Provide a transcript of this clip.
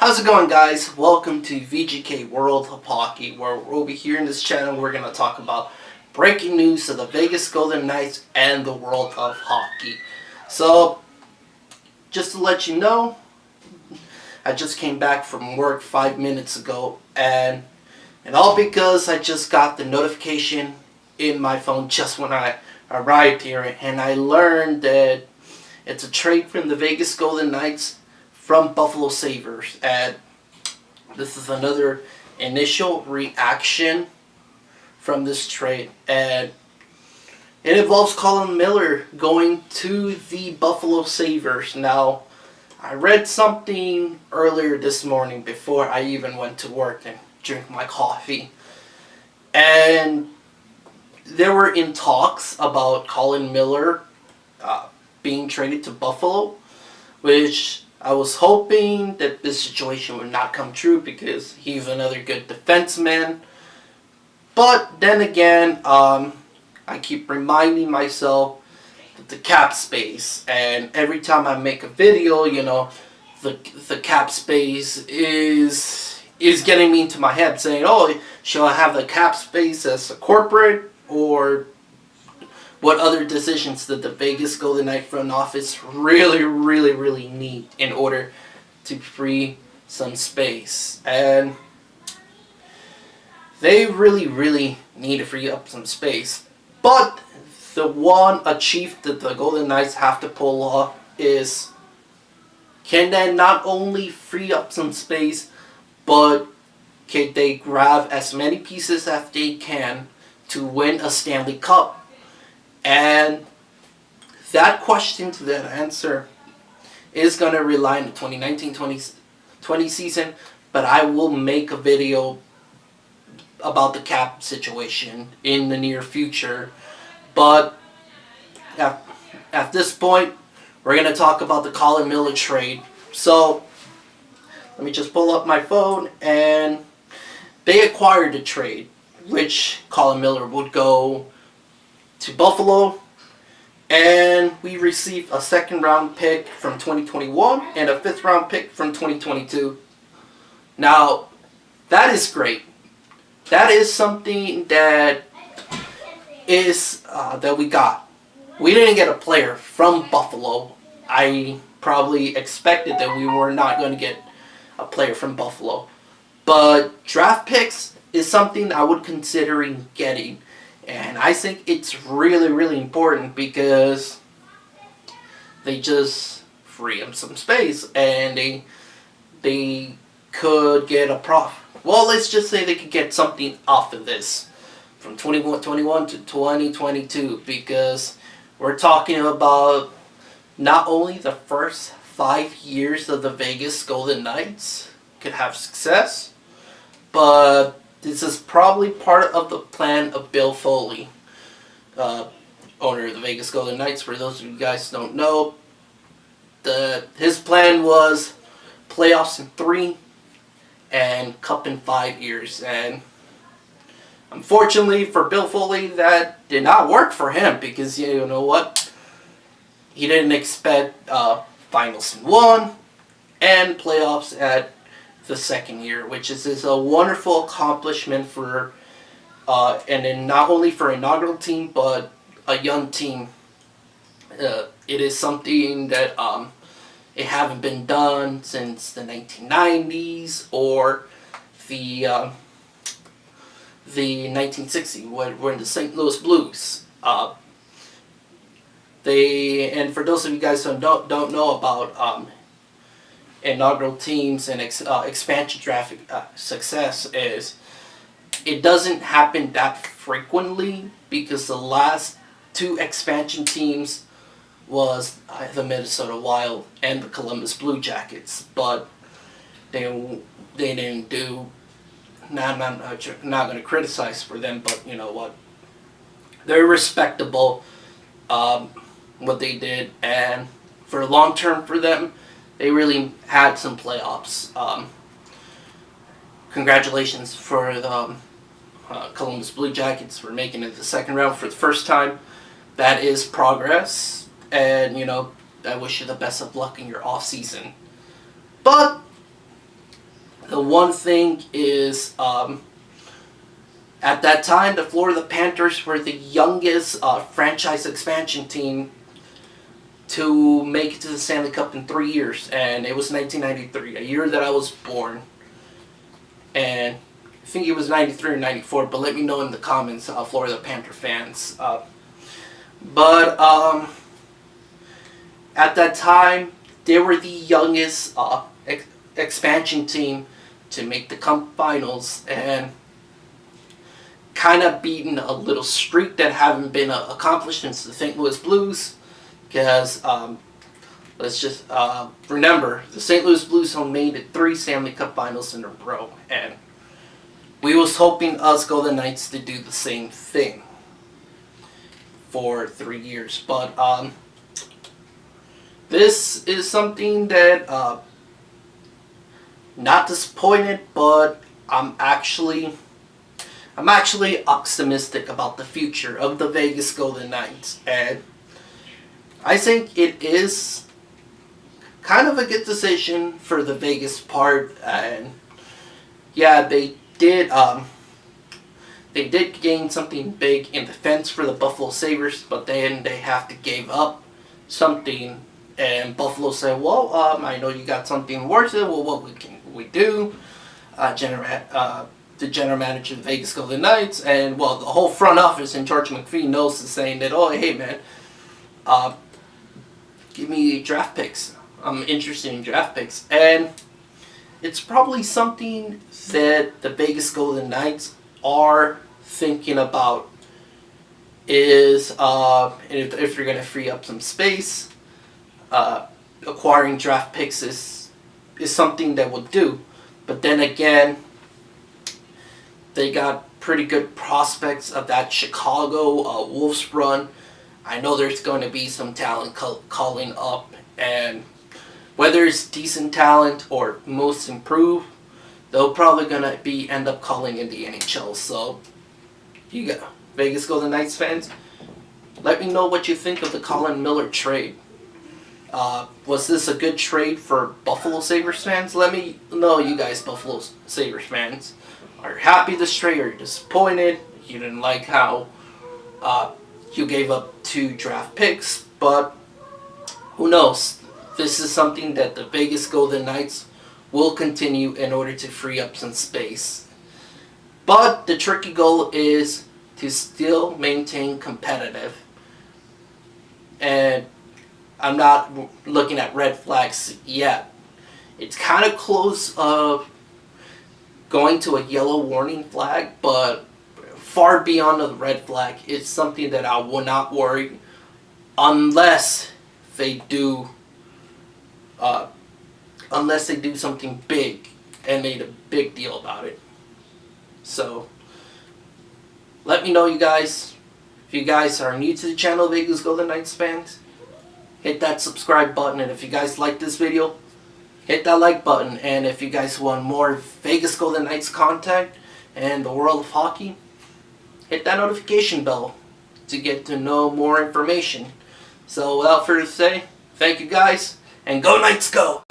How's it going, guys? Welcome to VGK World of Hockey, where over here in this channel we're going to talk about breaking news of the Vegas Golden Knights and the world of hockey. So, just to let you know, I just came back from work 5 minutes ago, and all because I just got the notification in my phone just when I arrived here, and I learned that it's a trade from the Vegas Golden Knights from Buffalo Sabres, and this is another initial reaction from this trade, and it involves Collin Miller going to the Buffalo Sabres. Now, I read something earlier this morning before I even went to work and drank my coffee, and there were in talks about Collin Miller being traded to Buffalo, which I was hoping that this situation would not come true because he's another good defenseman. But then again, I keep reminding myself that the cap space, and every time I make a video, the cap space is getting me into my head saying, oh, shall I have the cap space as a corporate, or what other decisions did the Vegas Golden Knight front office really need in order to free some space? And they really need to free up some space. But the one achievement that the Golden Knights have to pull off is, can they not only free up some space, but can they grab as many pieces as they can to win a Stanley Cup? And that question to that answer is going to rely on the 2019-2020 season, but I will make a video about the cap situation in the near future. But at this point, we're going to talk about the Collin Miller trade. So, let me just pull up my phone, and they acquired a trade, which Collin Miller would go to Buffalo, and we received a second-round pick from 2021 and a fifth-round pick from 2022. Now, that is great. That is something that we got. We didn't get a player from Buffalo. I probably expected that we were not going to get a player from Buffalo. But draft picks is something I would consider getting. And I think it's really important because they just free up some space, and they could get a profit. Well, let's just say they could get something off of this from 2021 to 2022, because we're talking about not only the first 5 years of the Vegas Golden Knights could have success, but this is probably part of the plan of Bill Foley, owner of the Vegas Golden Knights. For those of you guys who don't know, his plan was playoffs in 3 and cup in 5 years. And unfortunately for Bill Foley, that did not work for him, because you know what? He didn't expect finals in 1 and playoffs at the second year, which is a wonderful accomplishment for, and then not only for an inaugural team, but a young team. It is something that it haven't been done since the 1990s or the 1960s, when the St. Louis Blues. And for those of you guys who don't know about inaugural teams and expansion draft success, is it doesn't happen that frequently, because the last 2 expansion teams was the Minnesota Wild and the Columbus Blue Jackets, but they didn't do. Now, I'm not going to criticize for them, but you know what? They're respectable, what they did, and for long term for them, they really had some playoffs. Congratulations for the Columbus Blue Jackets for making it to the second round for the first time. That is progress, and I wish you the best of luck in your off season. But The one thing is, at that time, the Florida Panthers were the youngest franchise expansion team to make it to the Stanley Cup in 3 years, and it was 1993, a year that I was born. And I think it was 93 or 94, but let me know in the comments, Florida Panther fans. But at that time, they were the youngest expansion team to make the Cup Finals, and kind of beaten a little streak that haven't been accomplished since the St. Louis Blues. Because let's just remember, the St. Louis Blues have made it 3 Stanley Cup Finals in a row, and we was hoping us Golden Knights to do the same thing for 3 years. But this is something that not disappointed, but I'm actually optimistic about the future of the Vegas Golden Knights, and I think it is kind of a good decision for the Vegas part. And yeah, they did gain something big in defense for the Buffalo Sabres, but then they have to give up something. And Buffalo said, "Well, I know you got something worse. Well, what can we do?" The general manager of the Vegas Golden Knights, and well, the whole front office and George McPhee knows, is saying that, "Oh, hey man, give me draft picks. I'm interested in draft picks." And it's probably something that the Vegas Golden Knights are thinking about, is if you're going to free up some space, acquiring draft picks is something that will do. But then again, they got pretty good prospects of that Chicago Wolves run. I know there's going to be some talent calling up, and whether it's decent talent or most improved, they're probably going to end up calling in the NHL. So, you got Vegas Golden Knights fans, let me know what you think of the Collin Miller trade. Was this a good trade for Buffalo Sabres fans? Let me know, you guys Buffalo Sabres fans. Are you happy this trade? Are you disappointed? You didn't like how you gave up 2 draft picks, but who knows? This is something that the Vegas Golden Knights will continue in order to free up some space. But the tricky goal is to still maintain competitive. And I'm not looking at red flags yet. It's kind of close of going to a yellow warning flag, but far beyond the red flag. It's something that I will not worry unless they do something big and made a big deal about it. So let me know, you guys. If you guys are new to the channel, Vegas Golden Knights fans, hit that subscribe button, and if you guys like this video, hit that like button. And if you guys want more Vegas Golden Knights content and the world of hockey, hit that notification bell to get to know more information. So without further ado, thank you guys, and go Knights go!